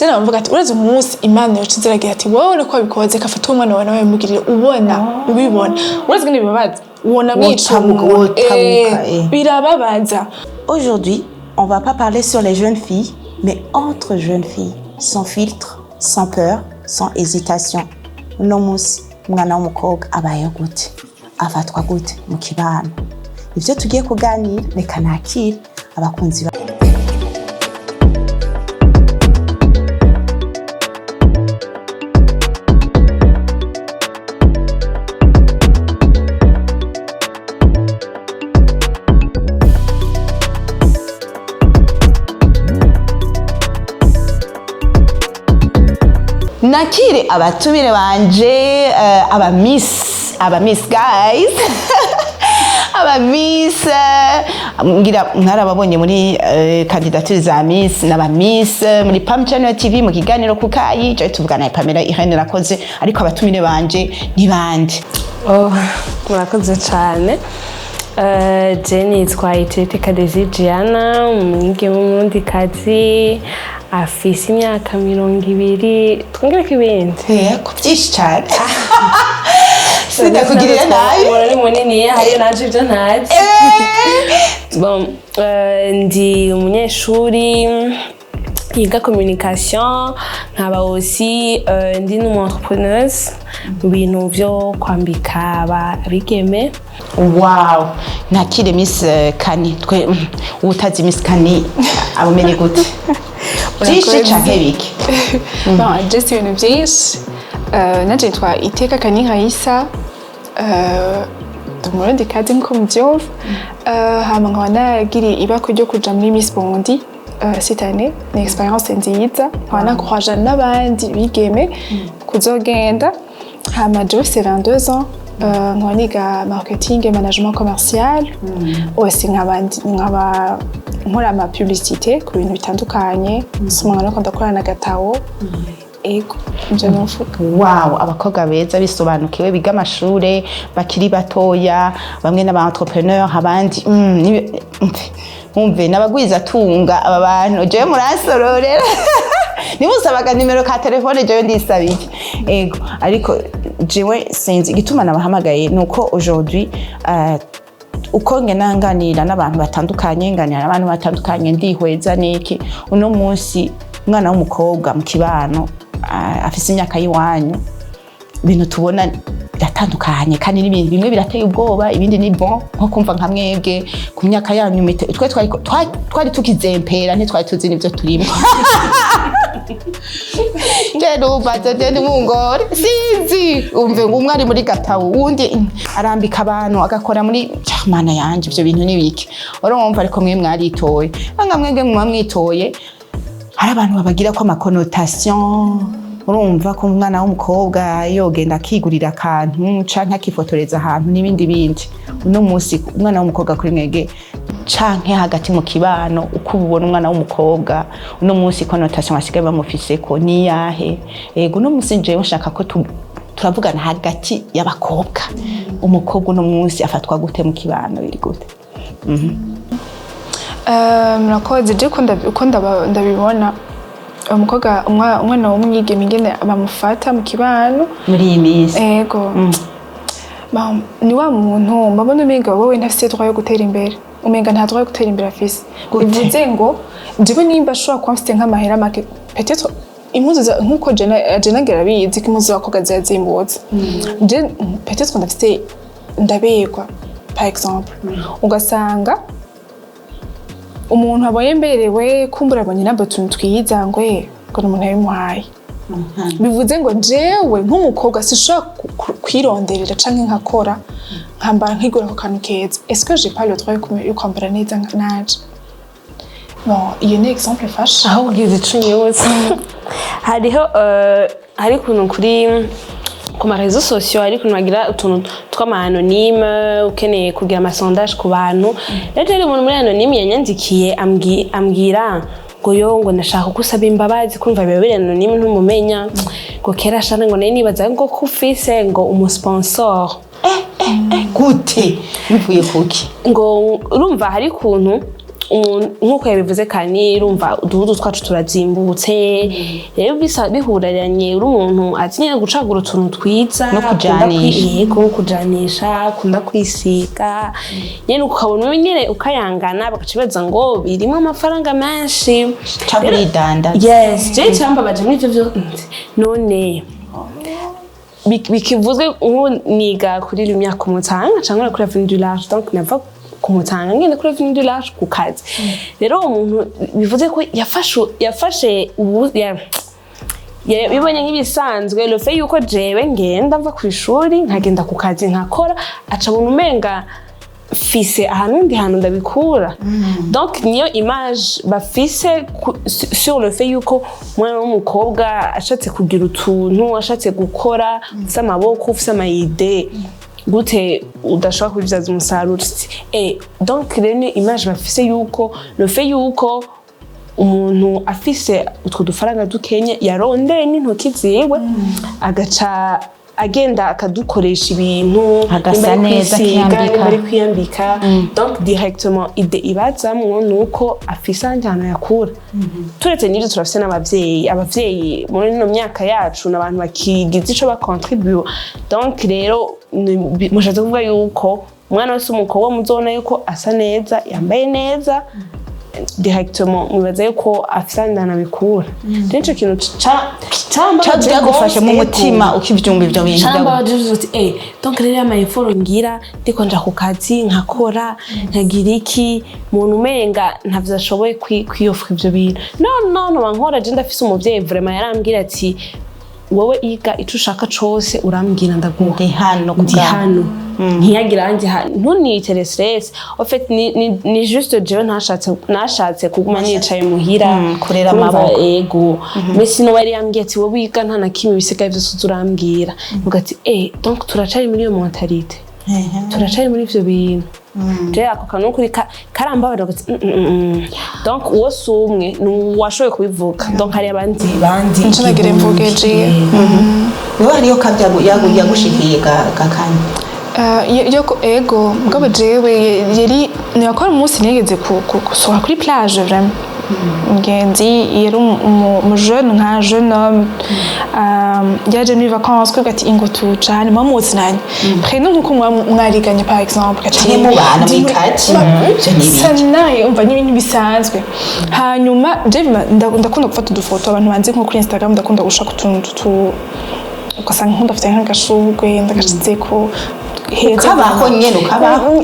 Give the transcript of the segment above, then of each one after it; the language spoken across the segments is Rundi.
cyane bavuga ati uretse umunsi Imana yo ciziragira ati wowe uriko bikoze kafata umwana wawe nawe mugirire ubona ubibona uretse ngo bibabaza ubona mwicamuka birababaza. Aujourd'hui, on va pas parler sur les jeunes filles, mais entre jeunes filles, sans filtre, sans peur, sans hésitation. Uno munsi umwana w'umukobwa abayeho gute, afatwa gute mu kibano. Ivyo tugiye kuganira reka nakire abakunzi nakire abatumire banje aba miss guys aba miss ngira mwarababonye muri candidature za miss n'aba miss muri Pamela TV mu kiganiro kukayi cyo tuvugana na Pamela Irene RÉDACTRICE ariko abatumire banje ni bande. Murakoze cyane. Jenny twayiteka Diana umwige w'umurundi kazi afise imyaka 20 twongera kibindi yego byinshi cyane sinakugirira nabi muri munini hari naje byo ntazi. Bon ndi umunyeshuri yiga communication nkaba aussi ndi n'umu-entrepreneuse mu bintu byo kwambika abigeme. Wow, nakire Miss Kani twe utazi Miss Kani abumenye gute byinshi canke biki? Bon, just ibintu byinshi naje twa iteka Kani Raisa tumurundi kazi nko mubyumva hama nkaba nagiri ibako ryo kuja muri Miss Burundi cette année ni expérience nziza nkaba nakwaje n'abandi bigeme kuzogenda hama je c'est 22 ans nkaba niga marketing et management commercial aussi nkaba nkora ama publicité ku bintu bitandukanye sumwana no ndakorana na Gatawo ego nje mufuka. Wow, abakobwa beza bisobanukiwe biga amashure bakiri batoya bamwe n'aba entrepreneur abandi umve nabagwiza tunga aba bantu je muransororera nimusabaga nimero ka telefone je ndisabiye ego ariko jewe sinzi gituma nabahamagaye nuko aujourd'hui uko nganira n'abantu batandukanye n'abantu batandukanye ndihweza niki uno munsi umwana w'umukobwa mu kibano afise imyaka yiwanyu ibintu tubona biratandukanye kandi n'ibintu bimwe birateye ubwoba ibindi ni bon nko kumva nka mwebwe ku myaka yanyu twe twari tukizempera ntitwari tuzi n'ivyo turimo. Jeno baje ni mungore sinzi umve umwe ari muri Gatawo undi arambika abantu agakora muri mana yanje ivyo bintu nibiki urumva ariko mwe mwaritoye anga mwege mwamwitoye hari abantu babagira ko ama connotation urumva ko umwana w'umukobwa yogenda akigurira akantu canke akifotoreza ahantu n'ibindi uno munsi umwana w'umukobwa kuri mwege canke hagati mu kibano uko ubona umwana w'umukobwa uno munsi connotation asigaye bamufise ko ni yahe ego uno munsi nje nshaka ko turavugana hagati y'abakobwa umukobwa uno munsi afatwa gute mu kibano biri gute? Murakoze je uko ndabibona umukobwa umwana w'umwigeme ingene bamufata mu kibano muri iyi minsi ego ni wa muntu mbabona umenga wowe ntafise droit yo gutera imbere umenga nta droit yo gutera imbere afise bivuze ngo jewe nimba ashobora kuba mfite nk'amahera make peut-être impuzu nkuko jena gerabizi ko impuzu z'abakobwa zizimbutse je peut-être ndafise ndabegwa par exemple ugasanga umuntu aboye mberewe kumbura abonye nabo tuntu twiza ngo umuntu yabimuhaye bivuze ngo jewe nk'umukobwa sishobora kwironderera canke nkakora nkambara nkigura ko kantu keza est-ce que j'ai pas le droit yo kwambara neza naje? Bon iyo ni exemple fashe aho ugize icunyuza hari kuntu kuri ku ma réseaux sociaux ariko nagira utuntu tw'ama anonyme ukeneye kugira ama sondage ku bantu rero umuntu muri anonyme yanyandikiye ambwira ngo nashaka gusaba imbabazi kumva bibere anonyme ntumumenya ngo kera shana ngo nibaza ngo kufise ngo umu-sponsor gute bivuye kuki ngo urumva hari kuntu nkuko yabivuze kani urumva uduhudu twacu turazimbutse rero bisa bihuranye uri umuntu atinya gucagura utuntu twiza no kujanisha akunda kwisiga nyene ukabona nyene ukayangana bagacibaza ngo birimo amafaranga menshi caburidanda yes je cyamba baje muri ivyo none bikivuzwe niga kuri Liena ku Mutanga cyangwa kuri Avenue du Large donc nava ku Mutanga ngende kuri Avenue du Large ku kazi rero umuntu bivuze ko yafashe bibonye nk'ibisanzwe le fait yuko jewe ngenda mva ku ishuri nkagenda ku kazi nkakora acabona umenga fise ahantu hantu ndabikura donc niyo image bafise sur le fait yuko mwana w'umukobwa ashatse kugira utuntu ashatse gukora ufise amaboko ufise amayide gute udashobora kubivyaza umusaruro donc rero ni image bafise yuko le fait yuko umuntu afise utwo dufaranga dukenye yarondeye n'intoki ziwe agaca agenda akadukoresha ibintu agasa neza bari kwiyambika donc directement ide ibazamwo nuko afise anjyana yakura turetse n'ibyo turafise n'abavyeyi muri no myaka yacu n'abantu bakigize ico bakontribue donc rero mushatse kuvuga yuko umwana wese umukobwa muzona yuko asa neza yambaye neza directement mubaza yuko afise andana bikura nico kintu cya gufashe mu mutima ukivyumva ivyo bintu cyamba uti donc rero amayeforo ngira ndiko nja ku kazi nkakora nkagira iki muntu umenga ntavyo ashoboye kwiyofra ivyo bintu no bankora je ndafise umuvyeyi vraiment yarambwira ati wowe iga ico ushaka cose urambwira ndaguha ndi hano ntiyagira anje ntunitere stress en fait ni juste je nashatse kuguma nicaye muhira kurera amaboko ego mais sinon wari yambwiye ati wowe iga nta nakimwe bisigaye vyose uzurambwira ugati donc turacari muri iyo mentalite turacari muri ivyo bintu je ako kantu kuri karambabara gati donc uwo sumwe nuwashoye kubivuga donc hari abandi ncagire mvugeje wewe hariyo kabya yagushikiye gakanya yoko ego mugabo jewe yari nakora umunsi nigeze kusohoka kuri plage vraiment ngenzi yari mu jeune nka jeune homme yaje muri vacances ko gati ingo tucane mamutse nanye prénom nkuko mwariganye par exemple gati mu bana mikati sanaye umva n'ibintu bisanzwe hanyuma je ndakunda gufata udufoto abantu banze nko kuri Instagram ndakunda gushaka utuntu ugasanga nkunda afite nk'agashurwe ndagashitseko ukabaho nyene ukabaho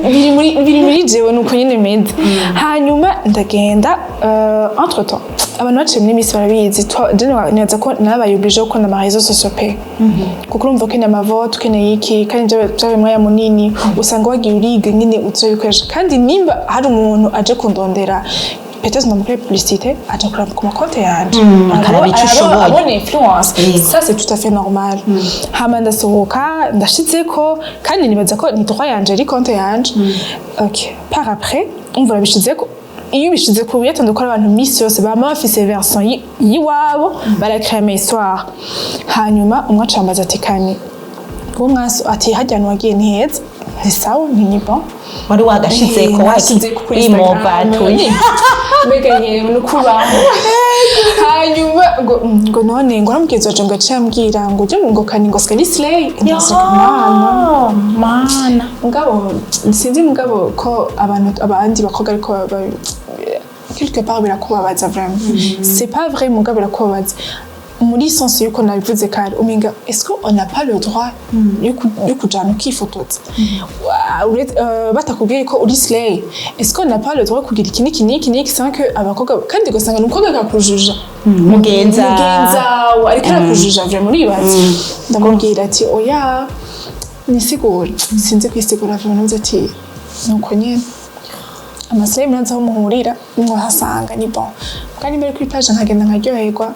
biri muri jewe nuko nyene meze hanyuma ndagenda entre temps abantu baciye muri Miss barabizi neza ko nabayubije ko na réseaux sociaux pe kuko urumva ko na mavote ukeneye iki kandi byabe mwaya munini usanga wagiye uriga nyine uzobikoresha kandi nimba hari umuntu aje kundondera peut-être dans la publicité aja kuraba ku makonte yanje abone influence ça c'est tout à fait normal hama ndasohoka ndashitseko kandi nibaza ko ni droit yanje ari konte yanje OK par après umva bishizeko iyo bishize ku yatande ko abantu Miss yose bama bafise version yiwabo barakrea mes histoire hanyuma umwacambaza ati kani uwo mwaso ati hajyana wagiye ntiheza ntisawa ni bon wari wagashizeko imobatuye mbega yero nukubaho hanyuma ngo none ngo namugeze waje ngo acambwira ngo je ngo kani ngo skali slay mana ngabo sinzi mugabo ko abantu abandi bakoga ariko quelque part birakubabaza vraiment c'est pas vrai mugabo birakubabaza muri sens yuko nabivuze kare umenga est-ce qu'on n'a pas le droit yo kujana ukifotoza batakubwiye ko uri slay est-ce qu'on n'a pas le droit kugira iki sans que abakobwa kandi gusanga n'umukobwa akakujuja mugenza ariko arakujuja vraiment uribaza ndamubwira ati oya nisigura sinzi kwisigura vraiment ati nuko nyene amaslay mwanza ho muhurira ngo hasanga ni bon kandi mbere kuri page nkagenda nkaryoherwa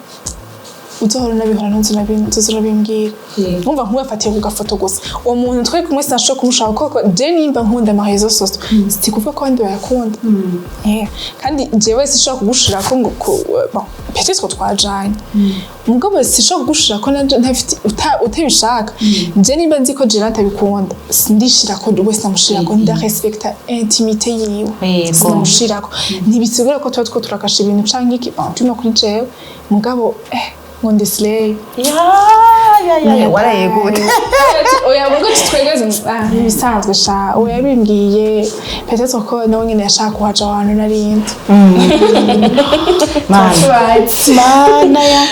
uzohora unabihora ntuzurabimbwira nkumva nk'ubafatiye ku gafoto gusa uwo muntu twari kumwe sinashobora kumushaka kuko je nimba nkunda amarezo soso si kuvuga ko abandi bayakunda kandi jewe sinshobora kugushirako ngo peut-être twajanye mugabo sinshobora kugushirako ntafite utabishaka je nimba nzi ko je natabikunda sindishirako wese namushirako ndarespecta intimité yiwe sinamushirako ntibisigura ko tuba two turakasha ibintu canke iki tuma kuri jewe mugabo on the slay waraye gute oya mugo twegeze bisanzwe sha oya bimbwiye peut-être ko nawe nyine yashaka kuhaja abantu narindi mana ya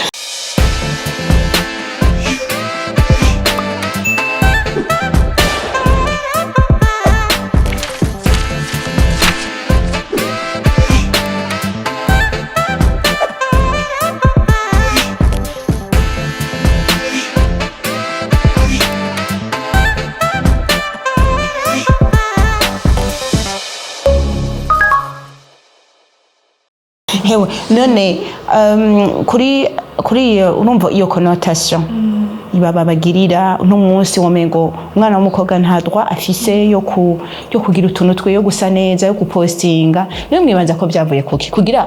hewe none kuri urumva iyo connotation ibaba bagirira uno munsi womengo umwana w'umukobwa nta droit afise yo kugira utuntu twe yo gusa neza yo gupostinga niyo mwibanza ko byavuye kuki kugira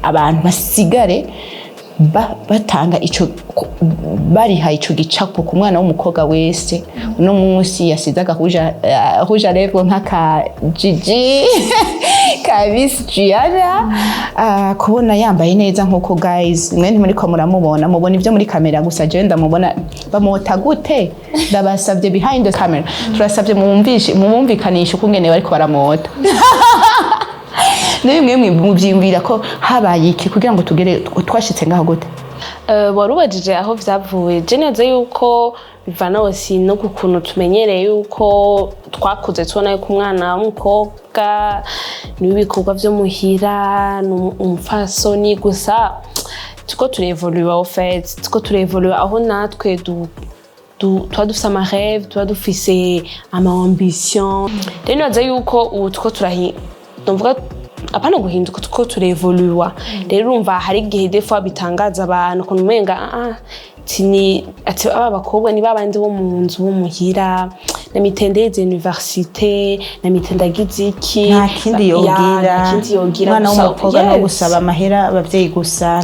abantu basigare batanga ico bariha ico gicapo ku mwana w'umukobwa wese uno munsi yasizaga huja lèvre nk'aka Gigi kabisi Gianna kubona yambaye neza nkuko guys mwe muri ko mubona ivyo muri kamera gusa je ndamubona bamota gute ndabasavye behind the camera turasavye mumvikanisha ukungene bariko baramota Nemwe muvyimvira ko habaye iki kugira ngo tugere twashitse ngaho gute warubajije aho vyavuye je neza yuko bivana wasi no kukuntu tumenyereye yuko twakuze tubona yuko umwana w'umukobwa n'ibikorwa vyo muhira umfasoni gusa tuko turevolue au fait tuko turevolue aho natwe tuba dufise amareve tuba dufise ama-ambition rero neza yuko ubu tuko turahinduka apana guhinduka tuko turevolua rero urumva hari igihe defo bitangaza abantu ko umenga ati aba bakobwa ni babandi bo mu nzu bo muhira na mitendeze université na mitendagize iki nta kindi yogira umwana w'umukobwa no gusaba amahera abavyeyi gusa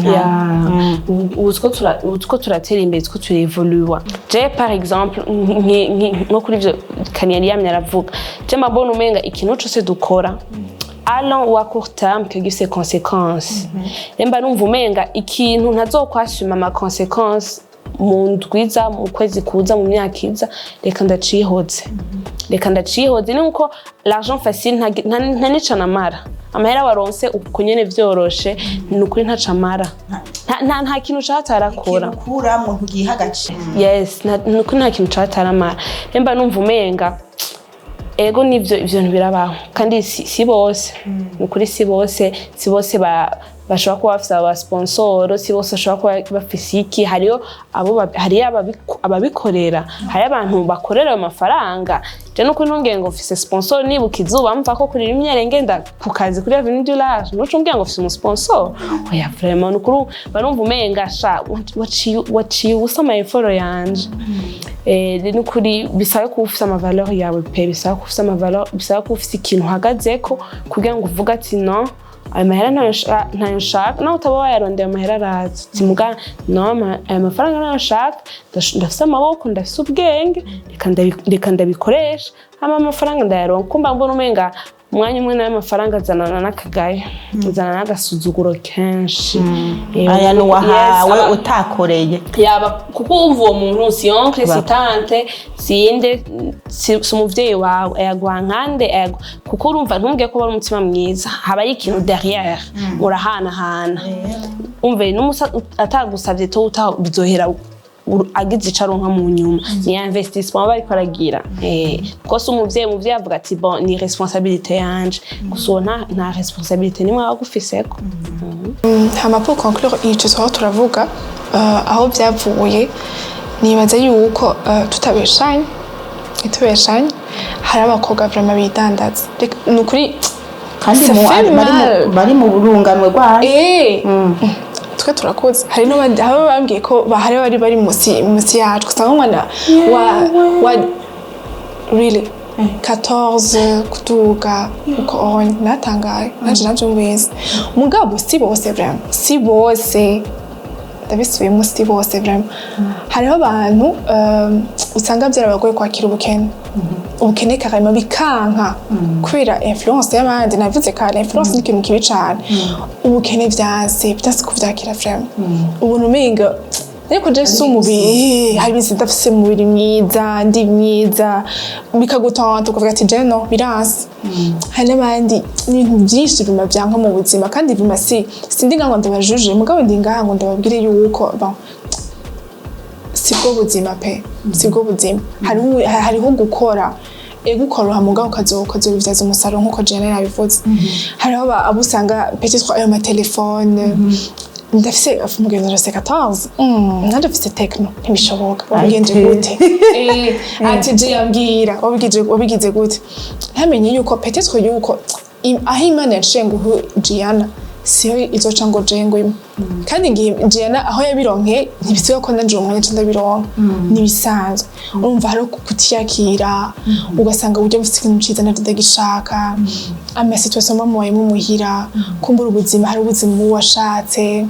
utwo turatera imbere two turevolua je par exemple nko kuri ivyo kaniyari yamye aravuga je mabona umenga ikintu cose dukora à long ou à court terme que ses conséquences. Remba numva umenga ikintu ntazokwashima ama conséquences mu ndwiza mu kwezi kuza mu myaka iza reka ndacihoze nuko l'argent facile nta nicana mara amahera waronse ukunyene vyoroshe nukuri ntacamara nta kintu catarakora kura mu ntugiha gace yes nukuri nta kintu cataramara remba numva umenga ego nivyo ivyo birabaho kandi si bose nukuri si bose bashobora kuba bafise aba sponsor si bose bashobora kuba bafise iki hariyo ababikorera hari abantu bakorera amafaranga je nuko ntungiye ngo mfise sponsor nibuka izuba mva ko kuri imyere ngenda ku kazi kuri Avenue du Large nuco ngiye ngo mfise sponsor oya vraiment nukuru barumva umenga sha waciye usama effort yanje nukuri bisaba ko ufise ama valeur yawe pe bisaba ko ufise ama valeur bisaba ko ufise ikintu uhagazeko kugira ngo uvuga ati no amahera ntayo nshaka nawe utaba wayarondera amahera araza timuga no aya mafaranga nayo nshaka ndafise amaboko ndafise ubwenge reka ndabikoresha hama amafaranga ndayaronka kumba mbona umenga umwanya umwe nayo amafaranga azanana n'akagaye azanana n'agasuzuguro kenshi aya nuwahawe utakoreye yaba kuko wumva uwo muntu si oncle si tante sinde si umuvyeyi wawe ayaguha nkande kuko urumva ntumbwiye ko bari umutima mwiza haba ari ikintu derrière urahanahana umve n'umusa atagusavye to utabizohera agize icaronka mu nyuma ni investissement bari kwaragira ko so umuvyeyi avuga ati bon ni responsabilité yanje gusona nta responsabilité nimwe bagufiseko hama pour conclure ico twaba turavuga aho byavuye nibaza yuko tutabeshanye hari abakobwa vraiment bidandaza nukuri kandi bari mu burunganwe rwayo twe turakoze hari n'abandi abo bambwiye ko bahari bari musi yacu usanga umwana wa really 14 kutuga uko natangaye naje nabyumvise mugabo si bose vraiment si bose ndabisubiyemo si bose vraiment hariho abantu usanga byarabagoye kwakira ubukene karema bikanka kubera influence y'abandi navuze kare influence ni ikintu kibi cyane ubukene byase kuvyakira vraiment ubuntu umenga ariko je si umubiri hari ibintu ndafise umubiri mwiza ndi mwiza bikagutanta ukavuga ati je no biranse hari n'abandi ibintu byinshi bima byanka mu buzima kandi bima sindi ngo ndabajuje mugabo ndi ngaha ngo ndababwire yuko bon sibwo buzima pe sibwo buzima hariho gukora gukora mugabo ukazobivyaza umusaruro nkuko Irene yabivuze hariho abusanga peut-être ayo amatelefone ndafise umugenzi arase 14 ndafise techno ntibishoboka wabigenje gute ati je yambwira wabigize gute ntamenye yuko peut-être yuko aho Imana yaciye ngo Liena siyo izoca ngo jengwe kandi ngiye Liena aho yabironke ntibisiga ko nanje umwanya ndabironka nibisanzwe urumva hari kutiyakira ugasanga uje mufite ikintu ciza ndagishaka ama situation mamoye mu muhira kumbura ubuzima hari ubuzima washatse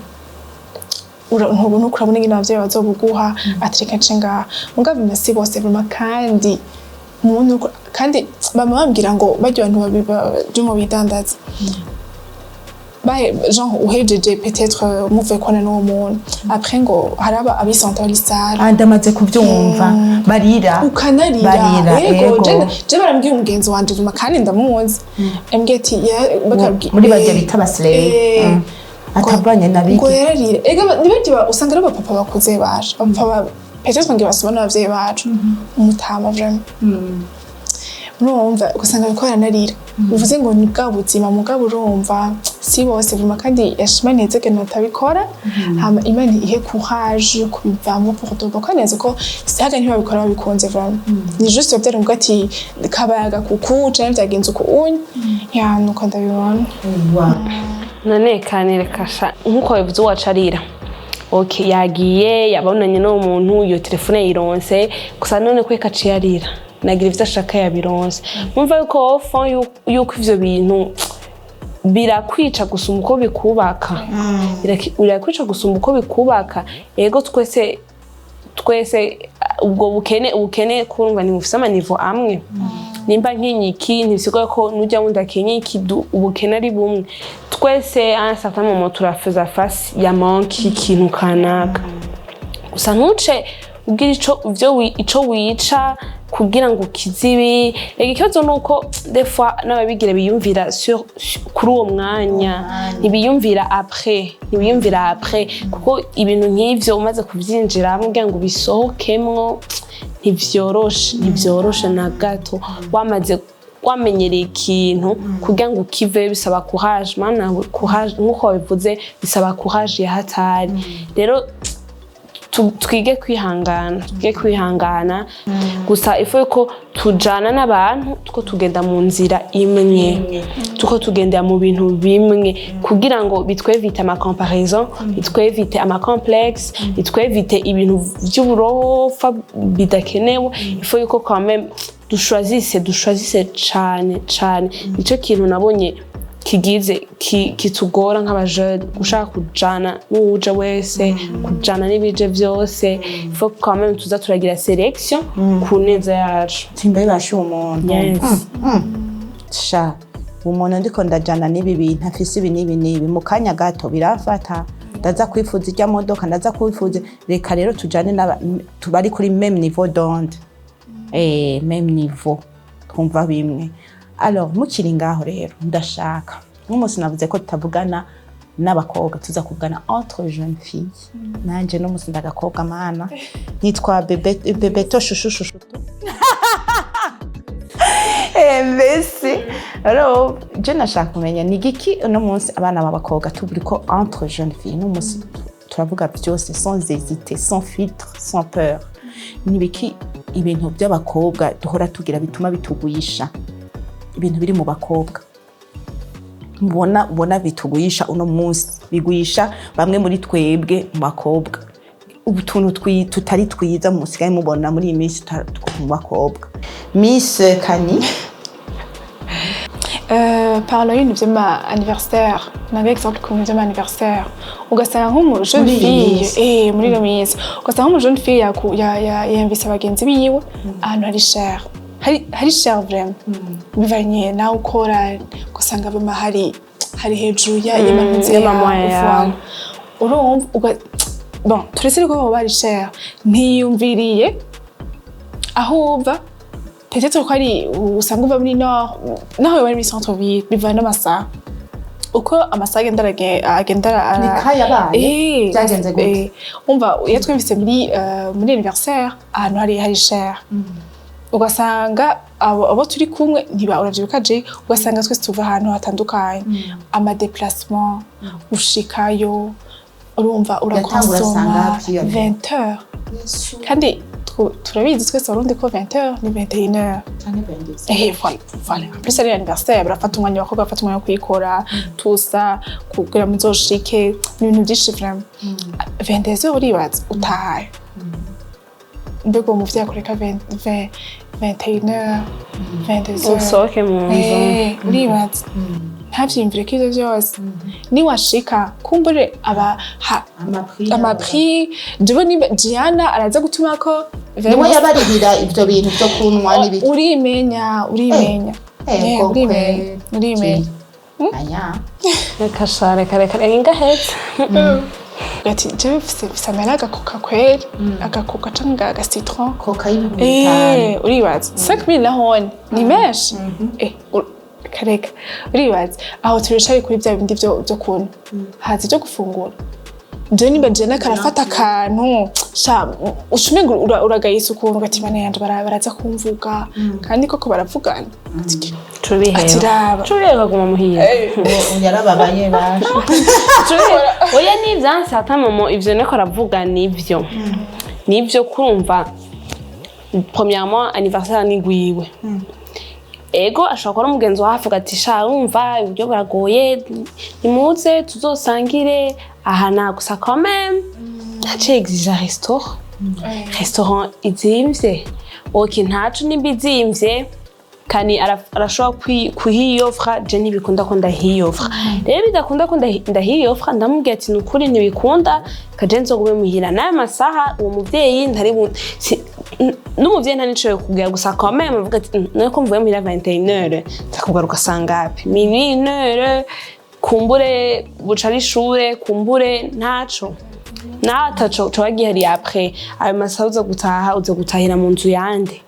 ntubona ukurabona ingene abavyeyi bazobuguha atireka cenga mugabo imasi bose vraiment kandi umuntu kandi bama bambwira ngo baryo abantu baje mu bidandaza genre uhejeje peut-être muve kwana n'uwo muntu après ngo haraba abisanta bari sale ndamaze kuvyumva barira ukanarira yego je barambwiye umugenzi wanje ruma kandi ndamuzi mbwiye ati muri bajya bita baslay atabanye nabiki ngo yararira ega nibagiba usanga ari abapapa bakuze baje abapapa peut-être ngo basoma n'abavyeyi bacu umutama vraiment urumva ugasanga bariko baranarira uvuze ngo ni bwa buzima mugabo urumva si bose vraiment kandi yashimaniye neza ko natabikora hama Imana ihe courage kubivamo pour toi kuko neza ko haga ntibabikora babikunze vraiment ni juste byari ngo ati kabayaga kuku cyane byagenze uko ya nuko ndabibona none kanire kasha nkuko bivuze wacarira okay yagiye yabonanye no muntu iyo telefone yironse gusa none ko ikaciye arira nagira ivyo ashaka yabironse mumva yuko fond yuko ivyo bintu birakwica gusuma uko bikubaka birakwica gusuma uko bikubaka yego twese ubwo bukene kurumva ni mufise amanivo amwe nimba nkinyiki ntibisigaye ko nujya wunda kenyiki ubukene ari bumwe twese à un certain moment turafuza face ya manki ikintu kanaka gusa ntuce ubwira ico wica kugira ngo kizibi ikibazo nuko des fois n'ababigira biyumvira kuri uwo mwanya ntibiyumvira après kuko ibintu nk'ivyo umaze kuvyinjira kugira ngo bisohokemwo ntivyoroshe na gato wamenyereye ikintu kugira ngo kive bisaba courage mana courage nkuko babivuze bisaba courage ya hatari rero twige kwihangana gusa ifo ko tujana n'abantu tuko tugenda mu nzira imwe tuko tugendera mu bintu bimwe kugira ngo bitwevite ama comparaison bitwevite ama complexe bitwevite ibintu by'uburofa bidakenewe ifo yuko quand même dushwazise cane nico kintu nabonye kigize kitugora nk'abajeune gushaka kujana n'uje wese kujana n'ibije vyose faut quand même tuza turagira selection ku neza yacu timbe bashe umuntu sha umuntu ndiko ndajana n'ibi bintu afise ibi nibi mu kanya gato birafata ndaza kwifuza ijya modoka ndaza kwifuza reka rero tujane tubari kuri même niveau d'onde même niveau twumva bimwe alors mukiri ngaho rero ndashaka nk'umunsi navuze ko tutavugana n'abakobwa tuza kuvugana entre jeunes filles nanje no musi ndagakobwa mana nitwa bebeto shushushushu mbese alors je nashaka kumenya ni giki no munsi abana b'abakobwa tuburi ko entre jeunes filles no musi turavuga byose sans hésiter sans filtre sans peur ni biki ibintu by'abakobwa duhora tugira bituma bituguyisha ibintu biri mu bakobwa ubona bituguyisha uno munsi biguyisha bamwe muri twebwe mu bakobwa utuntu tutari twiza musigaye mubona muri iyi minsi mu bakobwa Miss Kani parlons y'ibintu vy'ama anniversaire nabe exemple ku vy'ama anniversaire ugasanga nk'umu jeune fille muri iyo minsi ugasanga nk'umu jeune fille yumvise abagenzi biwe ahantu hari cher vraiment bivanye nawe ukora ugasanga bama hari hejuru y'amanzi y'amamwaya urumva bon turetse ko baba ari cher ntiyumviriye aho uva peut-être ko ari usanga uva muri nord naho bari muri centre ville bivanye n'amasaha uko amasaha agenda nikayabaye byagenze gute umva iyo twumvise muri anniversaire ahantu hari cher ugasanga abo turi kumwe uravyibukaje ugasanga twese tuva ahantu hatandukanye ama déplacement ushikayo urumva urakonsoma 20h kandi turabizi twese warundi ko 20h ni 21h voilà en plus ari anniversaire barafata umwanya wako bafata umwanya wo kuyikora tusa kugira muzoshike n'ibintu byinshi vraiment 22h uribaza utahaye mbego mu vyakoreka 21h 22h usohoke mu nzu uribaza ntavyimvire ko ivyo vyose niwashika kumbure amaprix jewe ni Diana araza gutuma ko niwe yabarihira ivyo bintu vyo kunwa n'ibiki urimenya aya reka share kare ingahetse gati jewe Pamela agakoka kweli agakoka canga agacitron koka y'ibintu uribaza 5000 nahone ni menshi kareka uribaza aho turishari kuri bya bindi byo kuntu hazi byo gufungura je nimba jena karafata akantu sha ushumenga uragayisa ukuntu gati bana yanje baraza kumvuga kandi koko baravugana tureba guma muhiye yarababaye basha oya ni byanse atamamo ivyo neko aravuga nivyo kurumva premièrement anniversaire ni gwiwe ego ashobora kuba umugenzi wa hafi ugati sha wumva ibyo baragoye nimuze tuzosangire aha nagusa quand même ntace exige restaurant izimvye ok ntacu nibizimvye kani arashobora kuhiyofra je ntibikunda ko ndahiyofra rero bidakunda ko ndahiyofra ndamubwira ati nukuri ntibikunda kaje nzogube muhira nayo masaha uwo muvyeyi ntari n'umuvyeyi ntanicoye kugira gusa quand même avuga ati nuko mvuye muhira 21h nzakugaruka sangapi minuit kumbure bucari ishure kumbure ntaco nataco twagihari après ayo masaha uza gutahira mu nzu yande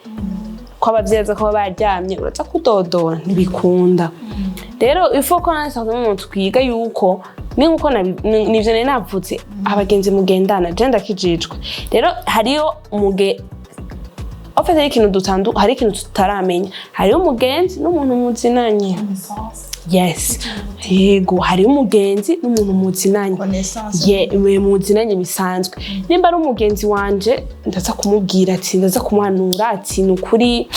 ko abavyeyi ko baryamye uraza kudodora ntibikunda rero ifo ko nasanzwe mu twiga yuko ninko nivyo nari navutse abagenzi mugendana je ndakijijwe rero hariyo hari ikintu tutaramenya hariyo umugenzi n'umuntu muzinanye yes yego hariyo umugenzi n'umuntu muzinanye muzinanye bisanzwe nimba ari umugenzi wanje ndaza kumubwira ati ndaza kumuhanura ati nukuri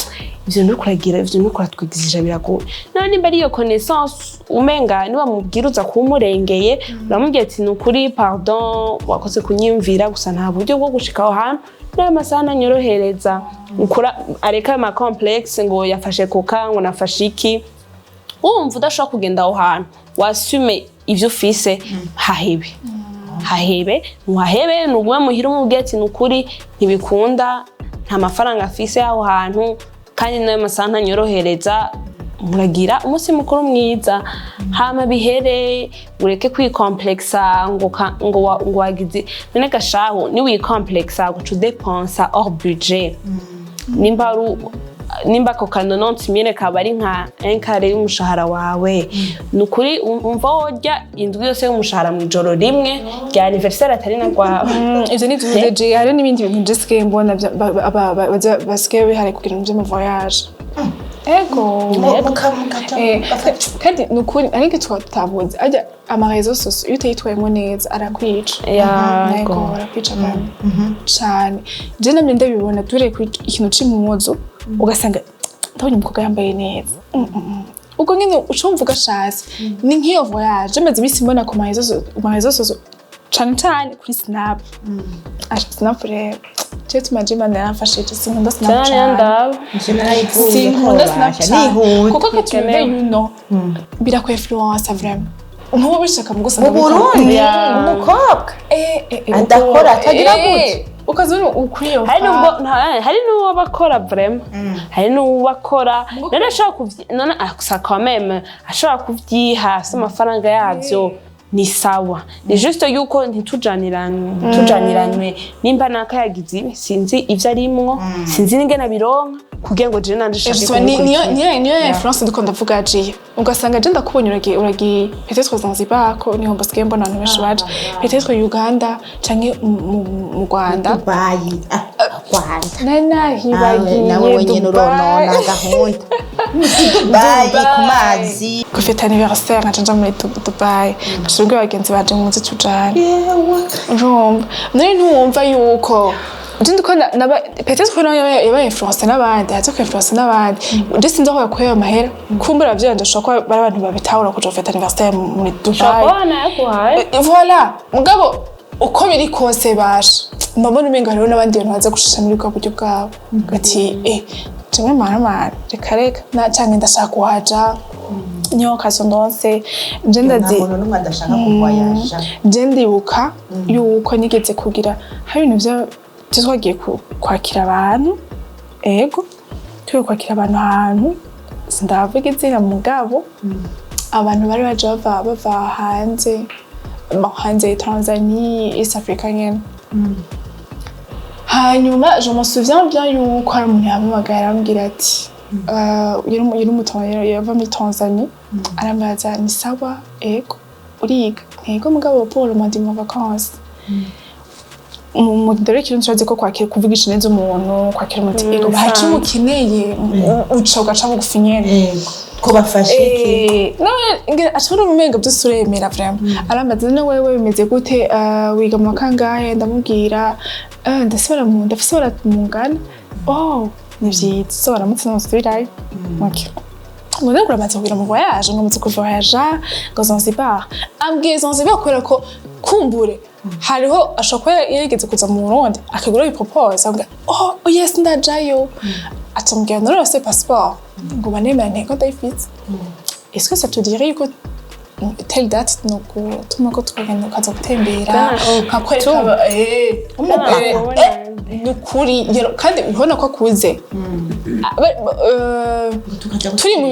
ivyo ndikuragira ivyo ndikuratwigizija biragoye none nimba ari iyo connaissance umenga niba mubwira uza kumurengeye uramubwira ati nukuri pardon wakoze kunyimvira gusa nta buryo bwo gushika aho hantu nayo masaha nanyorohereza ukura areka ama complexe ngo yafashe koka ngo nafashe iki wumva udashobora kugenda aho hantu wasume ivyo ufise hahebe nugume muhira umubwira ati nukuri ntibikunda nta mafaranga afise aho hantu kandi nayo masaha ntanyorohereza muragira umunsi mukuru mwiza hama bihere ureke kwikomplexa ngo wagize none gashaho ni wikomplexa guca udepensa hors budget nimba ko kanononsi mire kaba ari nka 1 kare y'umushahara wawe nukuri umva wojya indwi yose y'umushahara mu ijoro rimwe rya anniversaire atari na kwawe ivyo ni tuvuze hari n'ibindi bintu Jessica mbona basigaye bihari kugira ngo mu voyage ego kandi nukuri ariko twatavuze ajya ama réseaux sociaux iyo utayitwayemo neza arakwica yego arakwica cyane je namye ndabibona dure ku ikintu c'impuzu ugasanga ndabonye umukobwa yambaye neza ubwo nyine ucumva ugashatse ni nk'iyo voyage maze imisi mbona ku marezo sociaux cane kuri Snap Snap rero je tumaje imana yaramfashije sinkunda Snap sinkunda Snap kuko katuve bira influence vraiment ntuba bishaka mu gusa mu Burundi umukobwa adakora atagira gute ukazuru ukwiyo hari n'uwo bakora vraiment hari n'uwo bakora none ashaka quand même ashaka kuvyiha se amafaranga yavyo ni sawa ni juste yuko ntitujaniranywe nimba nakayagize sinzi ivyo arimwo sinzi n'ingene bironka kugira ngo je nanje shaka niyo influence ndiko ndavuga je ugasanga je ndakubonye uragi peut-être Zanzibar ko niho mbasigaye mbona abantu benshi baje peut-être Uganda canke mu Rwanda Dubai nana hibagiye nawe nyene uronona gahunda Dubai ku mazi gufita anniversaire nje muri Dubai kashubwe abagenzi baje mu nzi tujana urumva nari ntumva yuko Jindi ko peut-être ko yaba influence n'abandi atako influence n'abandi ndetse ndaho yakoye amahera kumbura byanje shoko bari abantu babitahura ko jofeta anniversaire muri Dubai voilà mugabo uko biri kose basha mbona umenga rero n'abandi bantu baza gushusha muri ko buryo bwabo ati jewe mara reka na canke ndashaka kuhaja nyo kasondonse nje ndazi n'umwe adashaka kuvoyaja nje ndibuka yuko nigeze kugira hari ibintu byo twagiye kwakira abantu turi kwakira abantu ahantu sindavuga izina mugabo abantu bari baje bava hanze Tanzania East Africa nyene hanyuma je me souviens bien yuko hari umuntu yampamagaye arambwira ati yari umutonero yava muri Tanzania arambaza ni sawa uriga mugabo pour le mois de vacances mu dore kintu cyaje ko kwakira kuvugisha neza umuntu kwakira umuti bacu mukineye uca ugaca bugufi nyene ko bafashe iki no ashobora umenga byose uremera vraiment arambaza no wewe bimeze gute wiga mu kangahe ndamubwira ndasubira mu ngana ni vyiza so baramutse no sibirayo okay Mwana kuramaze kugira mu voyage ngamutse ku voyage ngo Zanzibar ambwiye Zanzibar kubera ko kumbure hariho ashobora yegeze kuza mu Burundi akagura propose avuga yes ndajayo atambwiye no c'est passeport ngo banemera ntego ndayifite est-ce que ça te dirait que telle date no gutuma ko twagenda kaza gutembera nkakwereka nukuri kandi ubona ko akuze turi mu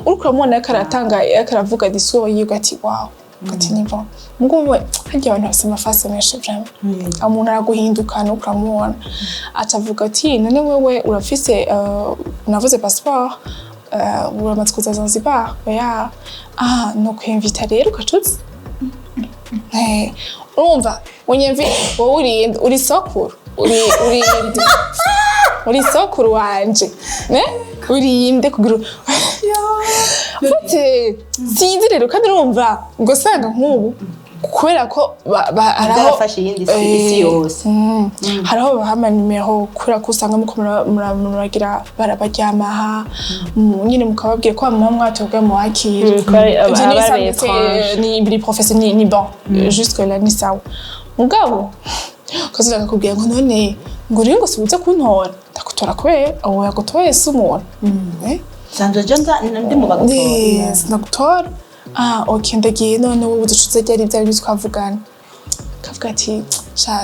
urukura mwana yakaratanga yakaravuga discours yiga ati wow ati nivo ngumwe hagiye abantu basema face menshi vraiment umuntu araguhindukana ukamubona atavuga ati none wewe urafise unavuze passeport uramaze kuza Zanzibar oya no kwinvita rero ukacutse urumva unyemvi wowe uri sokuru uri sokuru wanje urinde kugira sinzi rero kandi urumva ngo sanga nk'ubu kubera ko arafashe yindi isi yose haraho bahama nimero kubera ko usanga muko muragira barabaryamaha nyine mukababwiye ko mwatubwe mu wakire ni biri professionnel ni bon jusque là ni sawa mugabo kaza akakubwiye ngo none ngo rero ngo sibuze kuntora ndakutora kubera aho yagutoye sumuntu sanzo jonza ndi mu bagutora ndagutora okay ndagiye none wowe uducuze ryari byari twavugana kavuga ati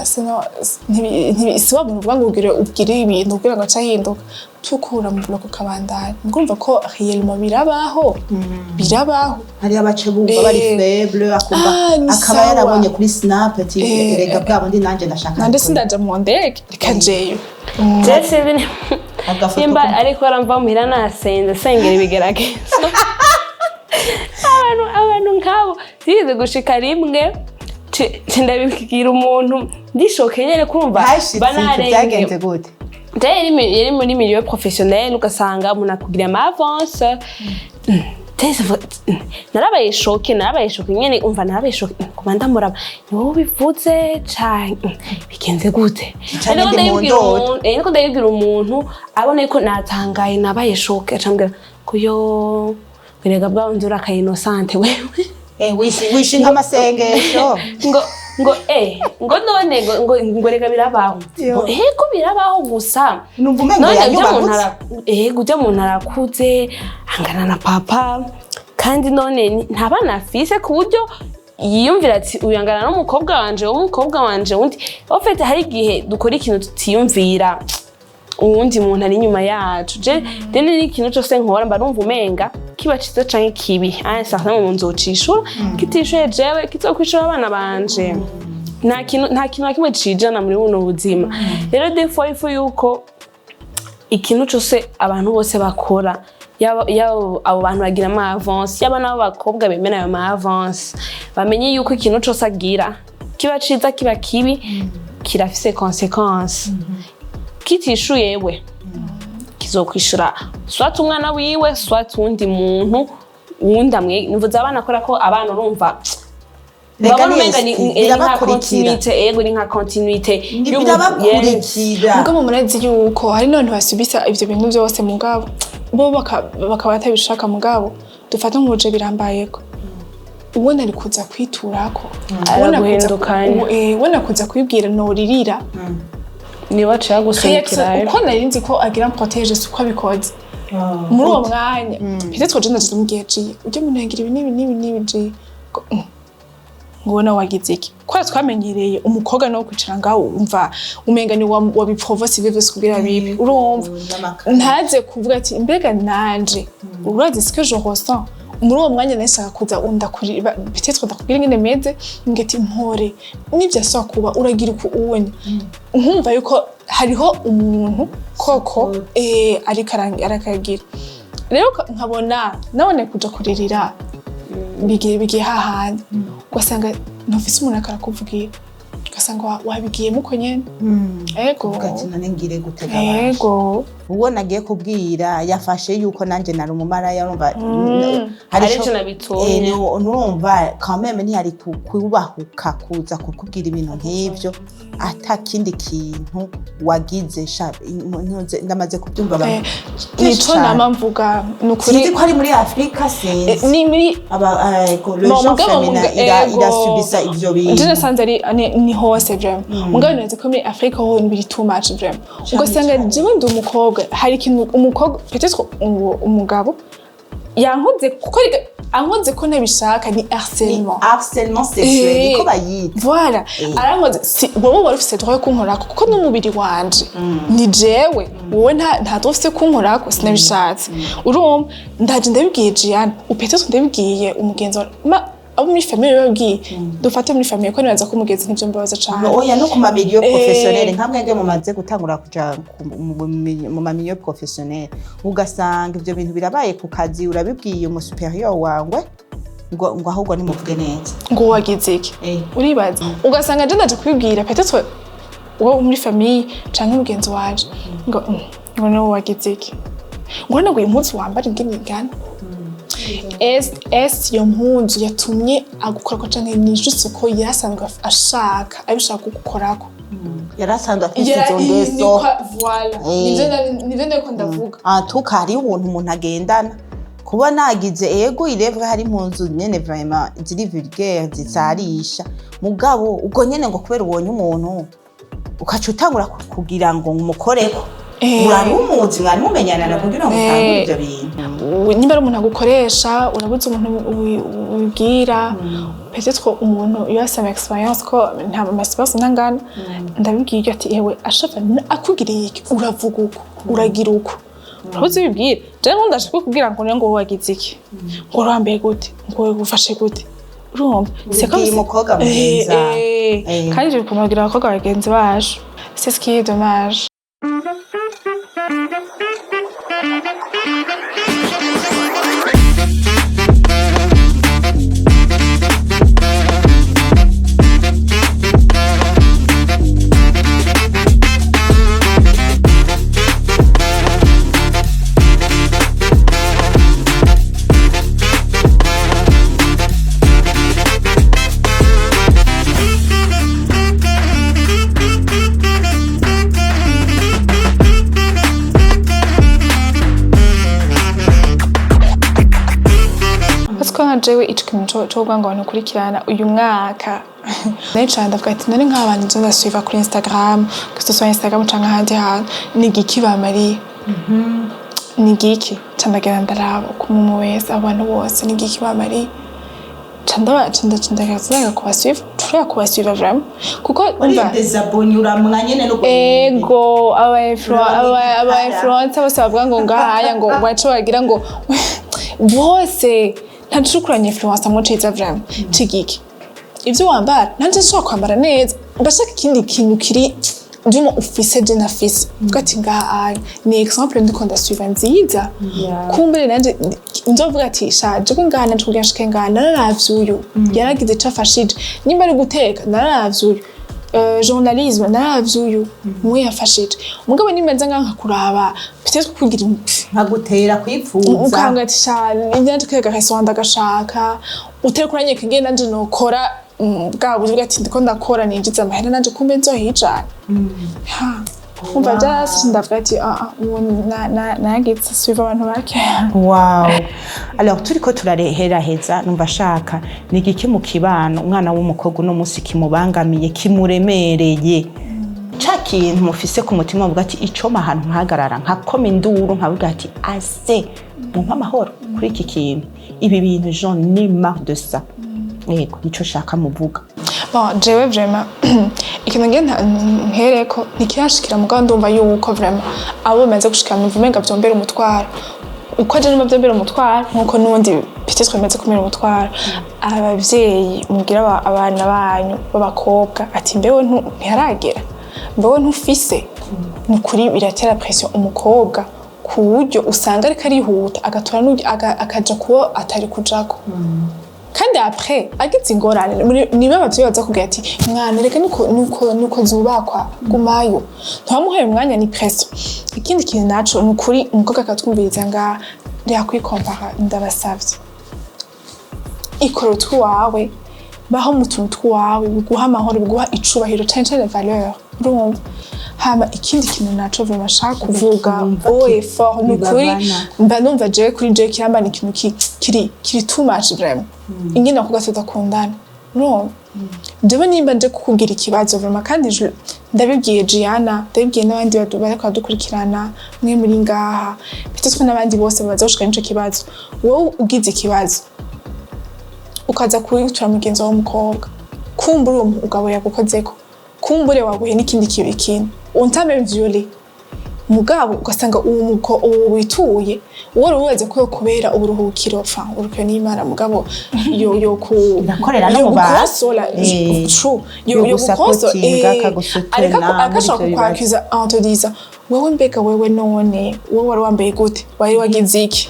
sino ntibisiba mu vuga ngo ubwire ibintu kugira ngo acahinduka tukura mu bloko kabandana ngumva ko réellement birabaho hari abace bumva bari faible akumva akaba yarabonye kuri Snap ati rega bwabo ndi nanje ndashaka nande sindaje mu ndege rikajeyo Jesse nimba ariko aramva muhira nasenze sengera ibigerageza abantu nkabo zize gushika rimwe ndabibwira umuntu ndishoke nyene kumva banarenze gute yari muri milieu professionnel ugasanga umuntu akugira ama avance narabaye shoke nyene umva narabaye shoke komanda muraba ni wowe bivuze cyane bigenze gute niko ndabibwira umuntu abone ko natangaye nabaye shoke acambwira kuyo wirega bwa undi uraka innocente wewe wishinga amasengesho ngo none ngo rega birabaho ko birabaho gusa numva umengo yanyubahutse gujya mu ntarakuze angana na papa kandi none ntabana afise ku buryo yiyumvira ati uyangana n'umukobwa wanje undi ofete hari igihe dukora ikintu tutiyumvira uwundi muntu ari inyuma yacu deni n'ikintu cyose nkora mba numva umenga kiba ciza canke kibi sasa mu nzocishura kitishuye jewe kizokwishura abana banje nta kintu na kimwe cijana muri buno buzima rero defo ifu yuko ikintu cyose abantu bose bakora abo bantu bagira ama avance yaba nabo bakobwa bemera ayo ma avance bamenye yuko ikintu cyose agira kiba ciza kiba kibi kirafise consequence kitishuye yewe kizokwishura swat umwana wiwe swat undi muntu wundamwe nivuze abana akora ko abana urumva babona umenga ni nka continuité ni nka continuité birabakurikira ubwo murazi yuko hari none basubisa ivyo bintu byose mugabo bo bakaba batabishaka mugabo dufata nk'uje birambayeko ubona ari kuza kwiturako ubona kuza kwibwira noririra niba aciye gusunikira uko narinzi ko agira protege suko abikoze muri uwo mwanya peut-être je naje mu gihe ciye ujye munengira ibi nibi ngona wagize iki kwa twamenyereye umukobwa no kwicara ngaho umva umenga ni wabiprovoce bivese kugira bibi urumva ntaze kuvuga ati mbega nanje urazi ce que je ressens muri uwo mwanya nashaka kuza undakuri peut-être ndakubwira ngene meze ngeti mpore nivyo asaba kuba uragira uko ubonye nkumva yuko hariho umuntu koko ariko arakagira rero nkabona nabone kuja kuririra bigiye hahandi ugasanga ntufise umuntu akarakuvugira ugasanga wabigiyemo uko nyene ego ugati none ngire gutega ego uwo nagiye kubwira yafashe yuko nanje nari umumaraya urumva hari cyo nabitonye urumva kameme ntiyari kubahuka kuza kukubwira ibintu nk'ivyo atakindi kintu wagize ndamaze kubyumva abantu nico nama mvuga nukuri sinzi ko ari muri Afrika sinzi ni muri irasubisa ivyo bintu je nasanze ari ni hose vraiment mugabo neze ko muri Afrika ho biri too much vraiment ugasanga jewe ndi umukobwa hari ikintu umukobwa peut-être umugabo yankoze kuko ankoze ko nabishaka ni harcèlement sexuel niko bayita voilà arankoze wowe wari ufite droit kunkorako kuko n'umubiri wanje ni jewe wowe nta droit ufite kunkorako sinabishatse urumva ndaje ndabibwiye Gianna peut-être ndabibwiye umugenzi abo muri famille babwiye dufate muri famille ko nibaza ko umugenzi nivyo mbabaza cyane oya no ku mamiliyo professionnel nkamwenge mumaze gutangura kuja mu mamiliyo professionnel ugasanga ivyo bintu birabaye ku kazi urabibwiye umu superior wangwe ngo ahubwo ni muvuge neza ngo wagize iki uribaza ugasanga je ndaje kubibwira peut-être wowe muri famille canke umugenzi waje ngo no wagize iki ngo naguye umunsi wambara ingene igana yo mpunzu yatumye agukora ko canke ni juste ko yasanzwe ashaka abishaka gukorako yarasanzwe afite izo ngeso voilà nivyo ndiko ndavuga tukari umuntu agendana kuba nagize ego irevwe hari impunzu nyene vraiment ziri vulgaire zisarisha mugabo ubwo nyene ngo kubera ubonye umuntu ukaca utangura kugira ngo umukoreko urari umuzi mwari mumenyana kugira ngo utangure ivyo bintu niba ari umuntu agukoresha urabuze umuntu ubibwira peut-être umuntu iyo asaba experience ko nta experience ntangana ndabibwiye ati yewe ashaka akugiriye iki uravuga uko uragira uko urabuze ubibwira je ndaje kubwira ngo wagize iki ngo urambaye gute ngo gufashe gute urumva c'est comme umukobwa mwiza kandi je bikomagira abakobwa bagenzi bacu c'est ce qui est dommage. jewe ico kintu co kuvuga ngo abantu kurikirana uyu mwaka nayicara ndavuga ati none nk'abantu nzo ndasuiva kuri Instagram que ce soit Instagram canke ahandi hantu ni igiki bamariye ni igiki candagira ndaraba ukuntu wese abantu bose ni igiki bamariye candagazaga kubasuiva vraiment kuko umva désabonner uramwa nyene no ego aba influencer bose bavuga ngo ngahaya ngo baco bagira ngo bose ntacukuranye influencer mu ciza vraiment cigiki ivyo wambara nanje nshobora kwambara neza ndashaka ikindi kintu kiri dumo ufise je nafise ugati ngaha ni exemple ndiko ndasuiva nziza kumbere nanje nzovuga ati shaje ko ngaha nanje kugira shike ngaha nararavye uyu yaragize ico afashije nimba ari guteka nararavye uyu journalisme nararavye uyu mwe yafashije umugabo nimenza ngaha kuraba peut-être kugira nkagutera kwipfuza ukanga ati shane ivyanje kwega restaurant ndagashaka utekuranye kige nanje nokora bwa buryo ati ndiko ndakora ninjiza amahera nanje kumbe nzohijana umva just ndavuga ati nagitse suiva abantu bake wow alors turiko turareheraheza numva shaka ni igiki mu kibano umwana w'umukobwa no musi kimubangamiye kimuremereye ca kintu mufise ku mutima uvuga ati ico mahantu nkahagarara nkakoma induru nkavuga ati ase mumpa amahoro kuri iki kintu ibi bintu j'en ai marre de ça yego nico shaka muvuga bon jewe vraiment ikintu ngenda ntereko nikirashikira mugabo ndumva yuko vraiment abo bamaze gushikira mu vumenga byombera umutwaro uko je numa byombera umutwaro nkuko nundi peut-être bamaze kumera umutwaro abavyeyi mugira abana banyu b'abakobwa ati mbewe ntiharagera mbewe ntufise nukuri biratera pression umukobwa ku buryo usanga ariko arihuta agatora akaja kuba atari kujako kandi après agize ingorane niba abavyeyi baza kugira ati mwana reka nuko zubakwa gumayo ntamuhaye umwanya ni pression ikindi kintu naco nukuri umukobwa akatwumviriza nga yakwikompa ndabasavye ikora utwawe baho mutuntu twawe biguha amahoro biguha icubahiro cyane valeur urumva hama ikindi kintu naco vraiment shaka kuvuga effort nukuri mba numva je kuri je kiramba ni ikintu kiri too much vraiment ingene nakuga tudakundana no jewe nimba nje kukugira ikibazo vraiment kandi ndabibwiye Gianna ndabibwiye n'abandi bariko badukurikirana mwe muri ngaha bitetse n'abandi bose baza gushika nico kibazo wowe ugize ikibazo ukaza kwitura mugenzi wawe w'umukobwa kumbura uwo mugabo yagukozeko kumbure waguhe n'ikindi kintu untame viole mugabo ugasanga uwo wituye wari uweze ko kubera uburuhukiro fa urupe n'Imana mugabo yo ku ndakorera no mubasola yo kukoso akashaka kwakwiza antodiza wewe mbega wewe none wowe wari wambaye gute wari wagize iki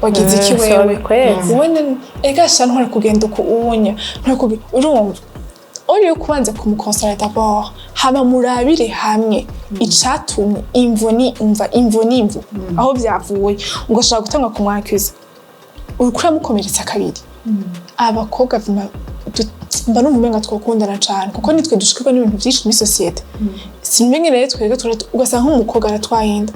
wagize iki wewe wewe egasha ntore kugenda uko uwonya ntore urumva uri kubanza kumukonsera d'abord hama murabire hamwe icatumye imvu aho byavuye ngo shaka gutanga kumwakiza urukura mukomeretsa kabiri abakobwa mba n'umumenga twakundana cyane kuko nitwe dushikirwa n'ibintu byinshi muri societe simenye rero twege ugasanga nk'umukobwa aratwahinda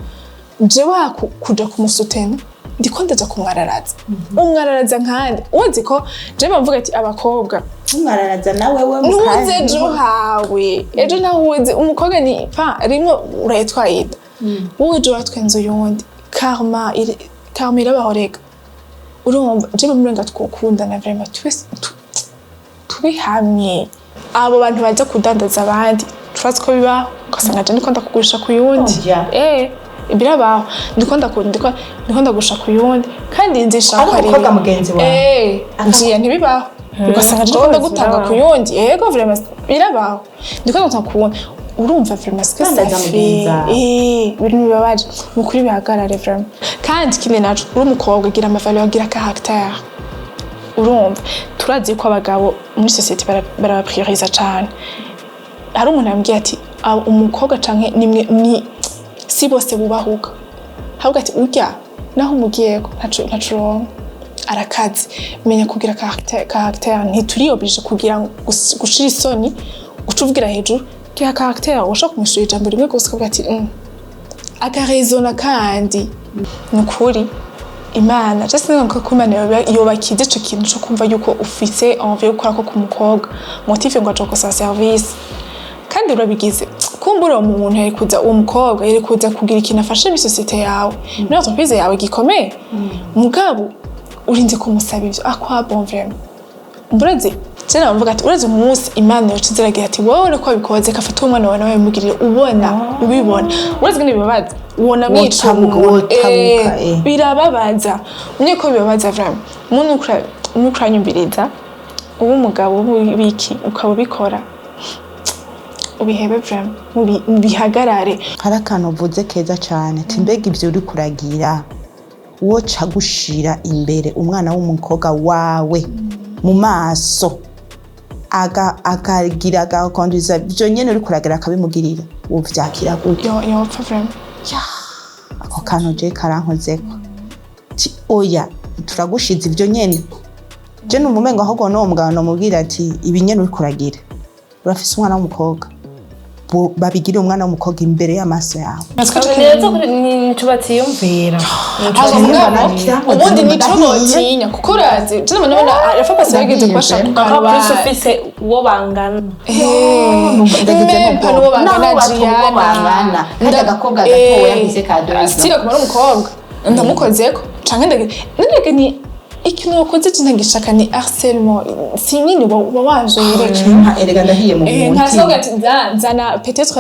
jewe kuja kumusutena ndiko ndaza kumwararaza umwararaza nkande uzi ko je bavuga ati abakobwa umwararaza nawe we mukazi nuze jo hawe ejo nawe umukobwa ni pa rimwe urayitwayida wowe jo watwenze yundi karma irabahoreka urumva je bamurenga twokundana vraiment tubihamye abo bantu baza kudandaza abandi turazi ko bibaho ugasanga je ndiko ndakugurisha ku yundi birabaho ndiko ndagusha ku yundi kandi nzisha ko ari umukobwa mugenzi wawe nziye ntibibaho ugasanga ndiko ndagutanga ku yundi yego vraiment birabaho ndiko ndagutanga ku yundi urumva vraiment ce que ça fait biri bibabaje mukuri bihagarare vraiment kandi kindi naco uri umukobwa agira amavaleur agira caractère urumva turazi ko abagabo muri societe barabaprioriza cyane hari umuntu yambwiye ati umukobwa canke ni si bose bubahuka ahubwo ati urya naho umugiyeko ntacuronka arakazi menya kugira caractère ntituriyobeje kugira gushira isoni ucuvugira hejuru gira caractère ushaka kumushyira ijambo rimwe gusa ukavuga ati akarezona kandi nukuri imana just nko ko imana yobakize ico kintu cyo kumva yuko ufise envie yo gukora ko ku mukobwa motive ngo aje gusaba service kandi urabigize kumbura umuntu yari kuza uwo mukobwa yari kuza kugira ikintu afashe muri societe yawe muri entreprise yawe gikomeye mugabo urinze kumusaba ivyo akwa bon vraiment mburaze cyane bavuga ati uraze umunsi imana yocizeragira ati wowe ko bikoze kafata umwana wawe nawe mugirire ubibona uraze ngene bibabaza ubona mwica birababaza unye ko bibabaza vraiment umuntu ukranyumviriza ubu mugabo biki ukaba bikora ubihebe vraiment bihagarare. Hari akantu uvuze keza cyane timbega ivyo uri kuragira woca gushira imbere umwana w'umukobwa wawe mu maso akagira agakondiza byo nyene uri kuragira akabimugirira uvyakira gute yo vraiment ako kantu je karankozeko ti oya turagushiza ivyo nyene je numumengo ahubwo no mugabo no mubwira ati ibi nyene uri kuragira urafise umwana w'umukobwa babigire umwana w'umukobwa imbere y'amaso yawe neza ni tubatse yumvira ubundi nico notinya kuko urazi je nabona arafa pasi yageze kubashaka ukaba ufise uwo bangana ndagize n'uwo bangana hajya agakobwa gatoya yahise kadora stile kumara umukobwa ndamukozeko canke ndage ni ikintu wakoze cyangishaka ni harcèlement si nini waje yereke erega ndahiye mu muntu ntasoga ati zana peut-être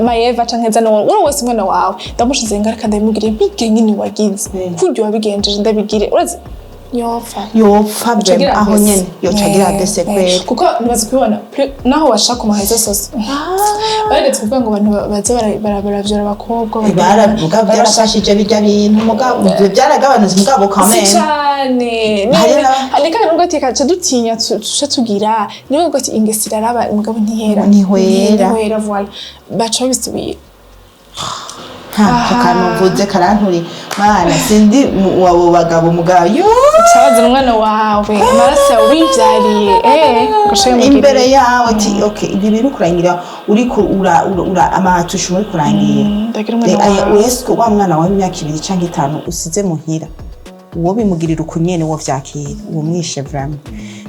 Maeva canke zana wowe wese mwana wawe ndamushize ngaruka ndamugire bige nyine wagize kuryo wabigenjeje ndabigire urazi yopfa bwe aho nyene yocagira desekwe kuko nibaze kubona naho washaka umuheza sose baretse kuvuga ngo abantu baze baravyora abakobwa baravuga byarafashije bijya bintu mugabo byaragabanutse mugabo kamene cyane ariko nubwo ateka dutinya tuca tugira niwe ngo ati ingesira raba mugabo ntihera voilà baca bisubira kakanuvuze karanturi mana sindi wabo bagabo mugayo cyabaza umwana wawe amaraso wivyariye imbere yawe ati okay ibi bintu kurangira uri ura amatushu muri kurangira uyesko wa mwana wawe imyaka 2 canke 5 usize muhira uwo bimugirira ukunyene wo vyakira uwo mwishe vraiment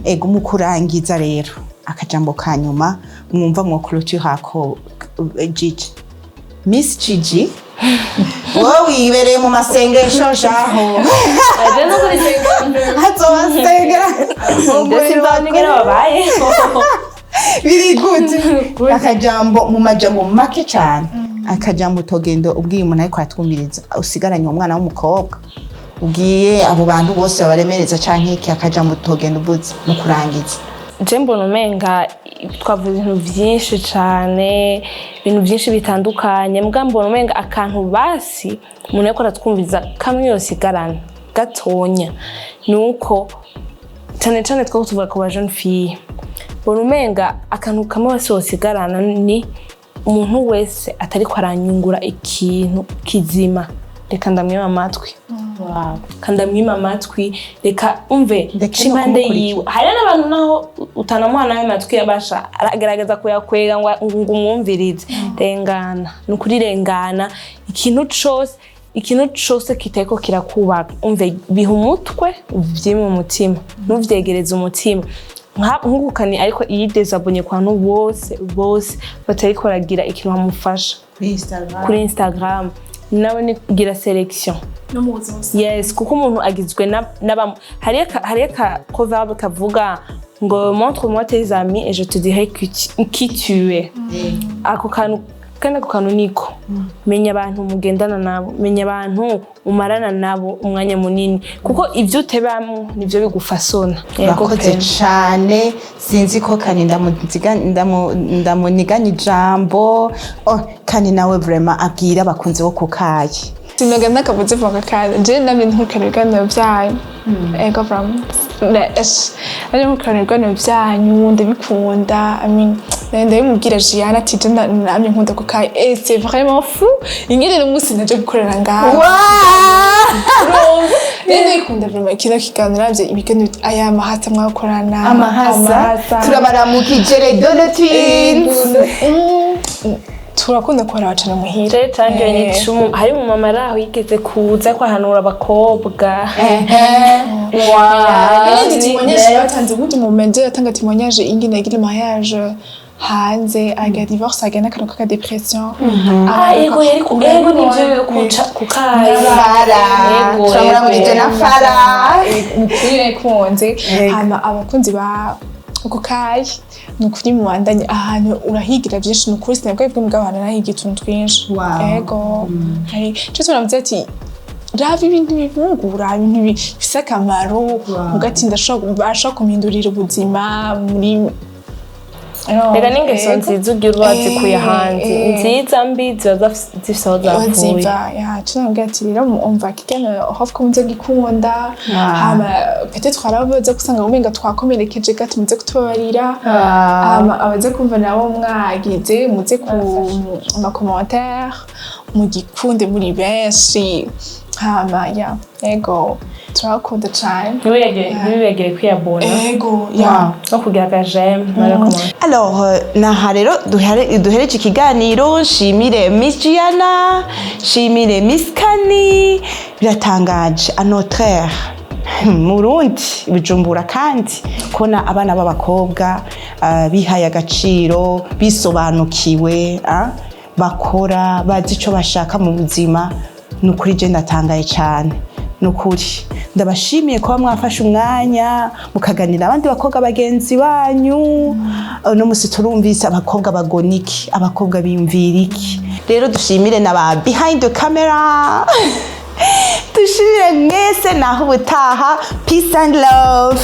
ego mukurangiza rero akajambo kanyuma mwumva mwo clôture hako Gigi Miss Gigi wowe wibereye mu masengesho shaho aje no kuri senga hatobasengera ndetse ndanigira babaye biri good akajambo mu majambo make cyane akajambo togendo ubwiye umuntu ariko atwumviriza usigaranye umwana w'umukobwa ugiye abo bantu bose baremereza canke iki akajambo togendo ubuze mu kurangiza Jembo nomenga twavuze ibintu byinshi cyane ibintu byinshi bitandukanye mbwa nomenga akantu basi umuntu yakora twumviza kamwe yose igarana gatonya nuko cyane cyane twako tuvuga ku ba jeune fille nomenga akantu kamwe wose igarana ni umuntu wese atari ko aranyungura ikintu kizima reka ndamwima amatwi kandamwima amatwi reka umve chimande yiwe hari n'abantu naho utanamuhana amatwi yabasha aragerageza kuyakwega ngo umwumvirize rengana nukuri rengana ikintu cyose kiteko kirakubaka umve biha umutwe uvyime mu mutima nuvyegereza umutima nk'ukani ariko yidezabonye kwa no bose batari koragira ikintu hamufasha kuri Instagram nawe ni gira selection no mu buzima yes kuko umuntu agizwe hari aka proverbe kavuga ngo montre-moi tes amis et je te dirai qui tu es ako kantu kandi ako kantu niko menya abantu mugendana nabo menya abantu umarana nabo umwanya munini kuko ivyo utebamwe nivyo bigufasona yakoze cyane sinzi ko kani ndamuniganya ijambo kani nawe vraiment abwira abakunzi bo kukaye sinaga nakavuze vuga kandi je namwe ntukanirwa byanyu ego from ari ntukanirwa byanyu ndabikunda ndabimubwira Gianna ati je namwe nkunda kukaye c'est vraiment fou ingene n'umunsi naje gukorera ngaho ndikunda vraiment kino kiganiro bye ibiganiro aya mahasa mwakorana amahasa turabaramukije les deux twins turakunda kubaraba cane muhira je tangiye nyicumu hari mu mama araho yigeze kuza kwahanura abakobwa kandi témoignage batanze gute mu mende yatanga témoignage ingene yagira mariage hanze aga divorce aga n'akantu ka depression yego yego nivyo kuca kukaya yego turamurangije na fara mukuri kunze hama abakunzi ba kukaya nukuri mu bandanye ahantu urahigira byinshi nukuri sinabwo bwo mugabo hano nahigira utuntu twinshi yego hari cyo turamutse ati rava ibintu bivungura ibintu bifise akamaro ugati ndashobora kumhindurira ubuzima muri rega n'ingeso nziza ugira urazikuye hanze nziza mbi ziba zifise aho zavuye tunabwira ati rero umva kigana hafi ko muze gikunda hama peut-être harabaza gusanga umenga twakomerekeje gato muze kutubarira hama abaze kumva nabo mwagize muze ku ma commentaire mugikunde muri benshi hama yego turakunda cyane ntibibegere kwiyabona yego no kugira akajeme alors naha rero duhereje ikiganiro nshimire Miss Gianna nshimire Miss Kani biratangaje à notre ère mu Burundi Bujumbura kandi kona abana b'abakobwa bihaye agaciro bisobanukiwe bakora bazi ico bashaka mu buzima nukuri je ndatangaye cyane nukuri ndabashimiye kuba mwafashe umwanya mukaganira abandi bakobwa bagenzi banyu no musi turumvise abakobwa bagoniki abakobwa bimviriki rero dushimire na behind the camera dushimire mwese naho ubutaha peace and love